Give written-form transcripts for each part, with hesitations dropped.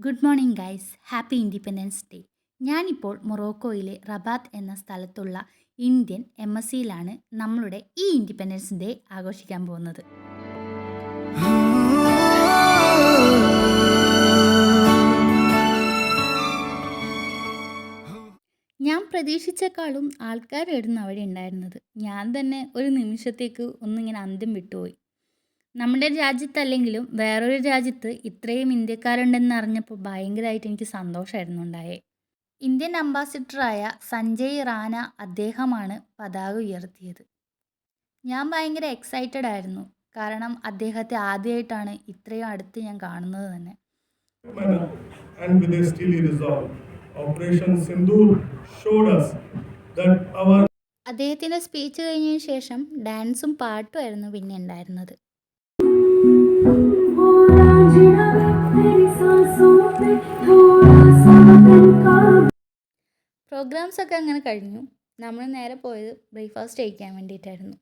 Good morning guys, happy independence day. ഞാനിപ്പോൾ മൊറോക്കോയിലെ Rabat എന്ന സ്ഥലത്തുള്ള ഇന്ത്യൻ എംബസിയിലാണ് നമ്മളുടെ ഈ ഇൻഡിപെൻഡൻസ് ഡേ ആഘോഷിക്കാൻ പോകുന്നത്. ഞാൻ പ്രതീക്ഷിച്ചേക്കാളും ആൾക്കാരായിരുന്നു അവിടെ ഉണ്ടായിരുന്നത്. ഞാൻ തന്നെ ഒരു നിമിഷത്തേക്ക് ഒന്നിങ്ങനെ അന്തം വിട്ടുപോയി. നമ്മുടെ രാജ്യത്തല്ലെങ്കിലും വേറൊരു രാജ്യത്ത് ഇത്രയും ഇന്ത്യക്കാരുണ്ടെന്ന് അറിഞ്ഞപ്പോൾ ഭയങ്കരമായിട്ട് എനിക്ക് സന്തോഷമായിരുന്നു ഉണ്ടായേ. ഇന്ത്യൻ അംബാസിഡറായ സഞ്ജയ് റാന അദ്ദേഹമാണ് പതാക ഉയർത്തിയത്. ഞാൻ ഭയങ്കര എക്സൈറ്റഡ് ആയിരുന്നു, കാരണം അദ്ദേഹത്തെ ആദ്യമായിട്ടാണ് ഇത്രയും അടുത്ത് ഞാൻ കാണുന്നത് തന്നെ. And with a steely resolve, Operation Sindoor showed us that our അദ്ദേഹത്തിൻ്റെ സ്പീച്ച് കഴിഞ്ഞതിന് ശേഷം ഡാൻസും പാട്ടുമായിരുന്നു പിന്നെ ഉണ്ടായിരുന്നത്. പ്രോഗ്രാംസ് ഒക്കെ അങ്ങനെ കഴിഞ്ഞു. നമ്മൾ നേരെ പോയത് ബ്രേക്ക്ഫാസ്റ്റ് കഴിക്കാൻ വേണ്ടിയിട്ടായിരുന്നു.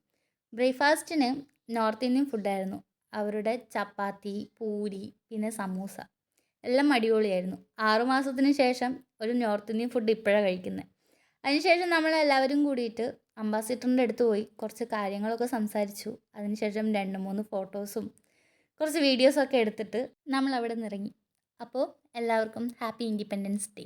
ബ്രേക്ക്ഫാസ്റ്റിന് നോർത്ത് ഇന്ത്യൻ ഫുഡായിരുന്നു. അവരുടെ ചപ്പാത്തി, പൂരി, പിന്നെ സമൂസ എല്ലാം അടിപൊളിയായിരുന്നു. 6 മാസത്തിന് ശേഷം ഒരു നോർത്ത് ഇന്ത്യൻ ഫുഡ് ഇപ്പോഴാണ് കഴിക്കുന്നത്. അതിനുശേഷം നമ്മളെല്ലാവരും കൂടിയിട്ട് അംബാസിഡറിൻ്റെ അടുത്ത് പോയി കുറച്ച് കാര്യങ്ങളൊക്കെ സംസാരിച്ചു. അതിനുശേഷം 2-3 ഫോട്ടോസും കുറച്ച് വീഡിയോസൊക്കെ എടുത്തിട്ട് നമ്മൾ അവിടെ നിന്ന് ഇറങ്ങി. അപ്പോൾ എല്ലാവർക്കും ഹാപ്പി ഇൻഡിപെൻഡൻസ് ഡേ.